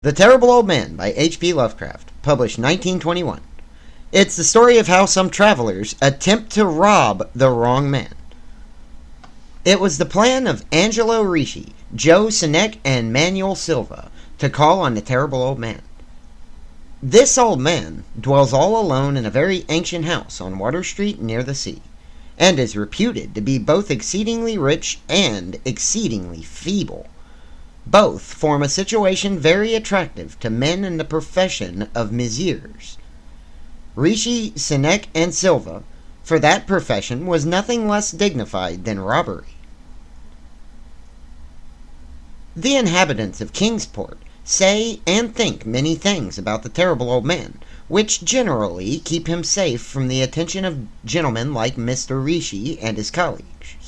The Terrible Old Man by H.P. Lovecraft, published 1921. It's the story of how some travelers attempt to rob the wrong man. It was the plan of Angelo Ricci, Joe Sinek, and Manuel Silva to call on the Terrible Old Man. This old man dwells all alone in a very ancient house on Water Street near the sea, and is reputed to be both exceedingly rich and exceedingly feeble. Both form a situation very attractive to men in the profession of Messieurs. Ricci, Sinek, and Silva, for that profession was nothing less dignified than robbery. The inhabitants of Kingsport say and think many things about the Terrible Old Man, which generally keep him safe from the attention of gentlemen like Mr. Ricci and his colleagues.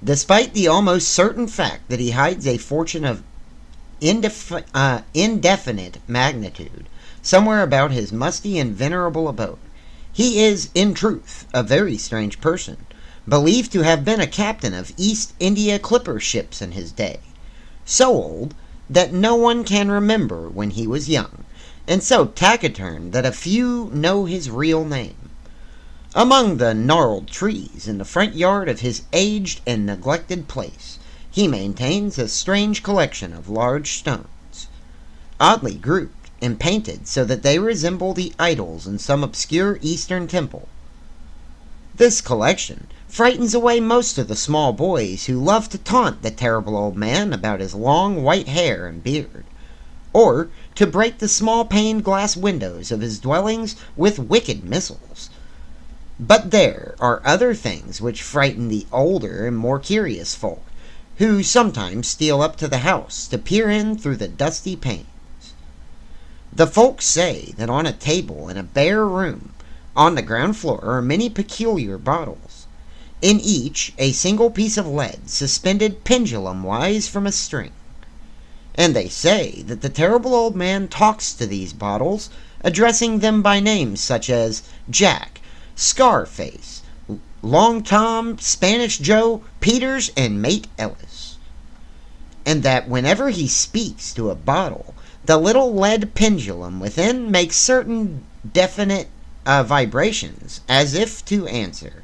Despite the almost certain fact that he hides a fortune of indefinite magnitude somewhere about his musty and venerable abode, he is, in truth, a very strange person, believed to have been a captain of East India clipper ships in his day, so old that no one can remember when he was young, and so taciturn that a few know his real name. Among the gnarled trees in the front yard of his aged and neglected place, he maintains a strange collection of large stones, oddly grouped and painted so that they resemble the idols in some obscure Eastern temple. This collection frightens away most of the small boys who love to taunt the Terrible Old Man about his long white hair and beard, or to break the small paned glass windows of his dwellings with wicked missiles. But there are other things which frighten the older and more curious folk, who sometimes steal up to the house to peer in through the dusty panes. The folks say that on a table in a bare room on the ground floor are many peculiar bottles, in each a single piece of lead suspended pendulum-wise from a string. And they say that the Terrible Old Man talks to these bottles, addressing them by names such as Jack, Scarface, Long Tom, Spanish Joe, Peters, and Mate Ellis. And that whenever he speaks to a bottle, the little lead pendulum within makes certain definite vibrations, as if to answer.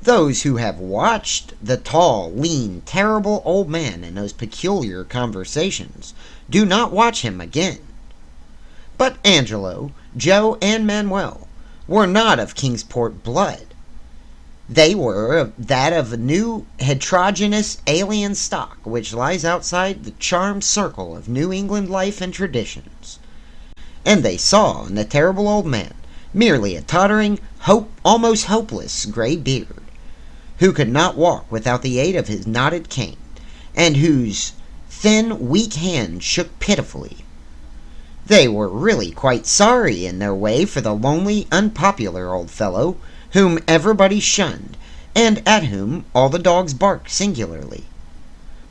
Those who have watched the tall, lean, terrible old man in those peculiar conversations do not watch him again. But Angelo, Joe, and Manuel were not of Kingsport blood. They were that of a new heterogeneous alien stock which lies outside the charmed circle of New England life and traditions. And they saw in the Terrible Old Man merely a tottering, almost hopeless gray beard, who could not walk without the aid of his knotted cane, and whose thin, weak hand shook pitifully. They were really quite sorry in their way for the lonely, unpopular old fellow, whom everybody shunned, and at whom all the dogs barked singularly.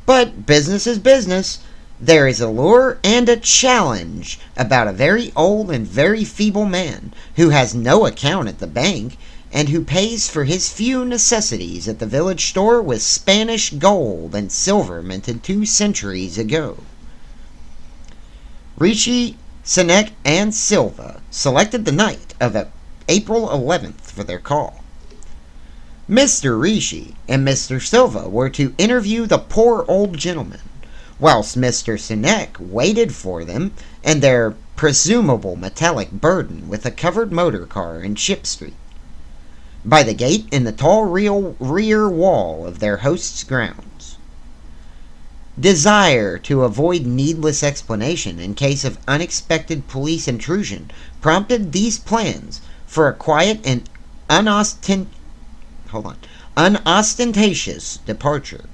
But business is business. There is a lure and a challenge about a very old and very feeble man, who has no account at the bank, and who pays for his few necessities at the village store with Spanish gold and silver minted 2 centuries ago. Ricci, Sinek, and Silva selected the night of April 11th for their call. Mr. Ricci and Mr. Silva were to interview the poor old gentleman, whilst Mr. Sinek waited for them and their presumable metallic burden with a covered motor car in Ship Street, by the gate in the tall rear wall of their host's grounds. Desire to avoid needless explanation in case of unexpected police intrusion prompted these plans for a quiet and unostentatious departure.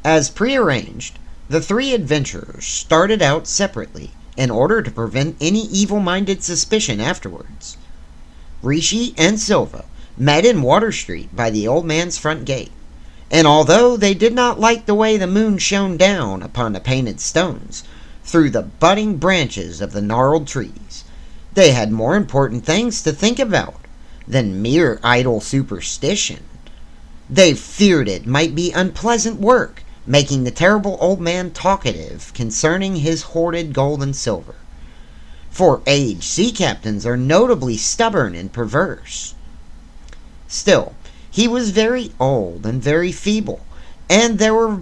As prearranged, the 3 adventurers started out separately in order to prevent any evil-minded suspicion afterwards. Ricci and Silva met in Water Street by the old man's front gate, and although they did not like the way the moon shone down upon the painted stones through the budding branches of the gnarled trees, they had more important things to think about than mere idle superstition. They feared it might be unpleasant work, making the terrible old man talkative concerning his hoarded gold and silver. For aged sea captains are notably stubborn and perverse. Still, he was very old and very feeble, and there were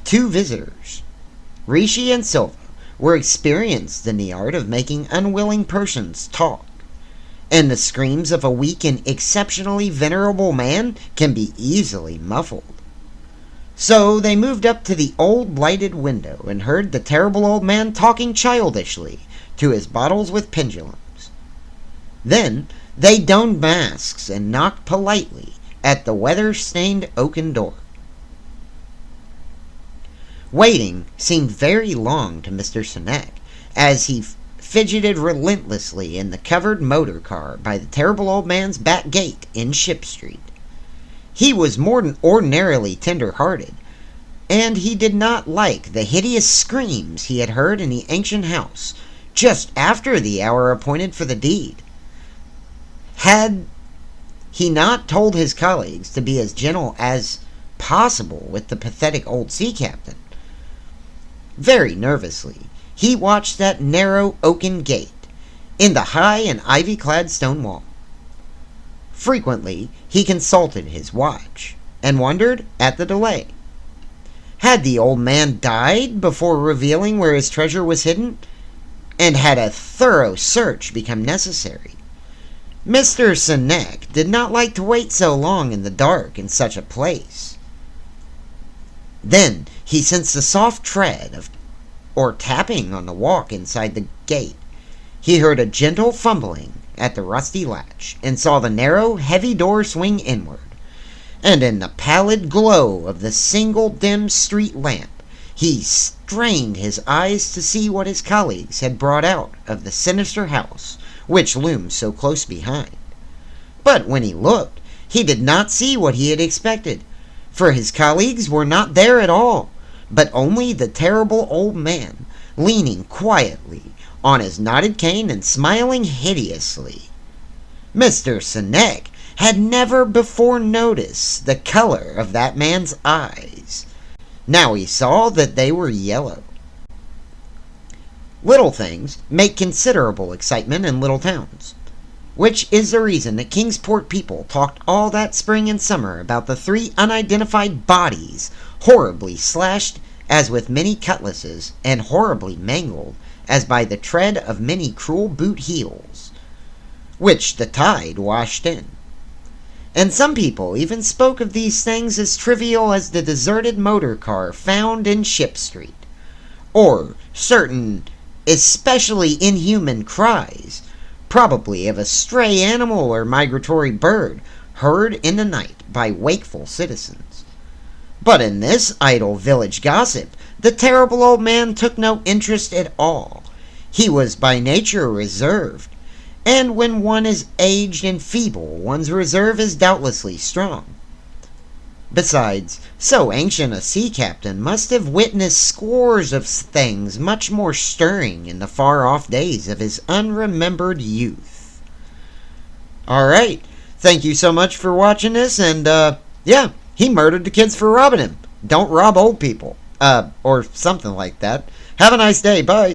two visitors. Rishi and Silva were experienced in the art of making unwilling persons talk, and the screams of a weak and exceptionally venerable man can be easily muffled. So they moved up to the old lighted window and heard the terrible old man talking childishly to his bottles with pendulums. Then they donned masks and knocked politely at the weather-stained oaken door. Waiting seemed very long to Mr. Seneck, as he fidgeted relentlessly in the covered motor car by the terrible old man's back gate in Ship Street. He was more than ordinarily tender-hearted, and he did not like the hideous screams he had heard in the ancient house just after the hour appointed for the deed. Had he not told his colleagues to be as gentle as possible with the pathetic old sea captain? Very nervously, he watched that narrow oaken gate in the high and ivy-clad stone wall. Frequently, he consulted his watch and wondered at the delay. Had the old man died before revealing where his treasure was hidden? And had a thorough search become necessary? Mr. Seneck did not like to wait so long in the dark in such a place. Then he sensed a soft tread or tapping on the walk inside the gate. He heard a gentle fumbling at the rusty latch and saw the narrow, heavy door swing inward. And in the pallid glow of the single dim street lamp, he strained his eyes to see what his colleagues had brought out of the sinister house which loomed so close behind. But when he looked, he did not see what he had expected, for his colleagues were not there at all, but only the terrible old man, leaning quietly on his knotted cane and smiling hideously. Mr. Seneck had never before noticed the color of that man's eyes. Now he saw that they were yellow. Little things make considerable excitement in little towns, which is the reason that Kingsport people talked all that spring and summer about the 3 unidentified bodies, horribly slashed as with many cutlasses, and horribly mangled as by the tread of many cruel boot heels, which the tide washed in. And some people even spoke of these things as trivial as the deserted motor car found in Ship Street, or certain especially inhuman cries, probably of a stray animal or migratory bird, heard in the night by wakeful citizens. But in this idle village gossip, the terrible old man took no interest at all. He was by nature reserved, and when one is aged and feeble, one's reserve is doubtlessly strong. Besides, so ancient a sea captain must have witnessed scores of things much more stirring in the far-off days of his unremembered youth. Alright, thank you so much for watching this, and yeah, he murdered the kids for robbing him. Don't rob old people. Or something like that. Have a nice day, bye.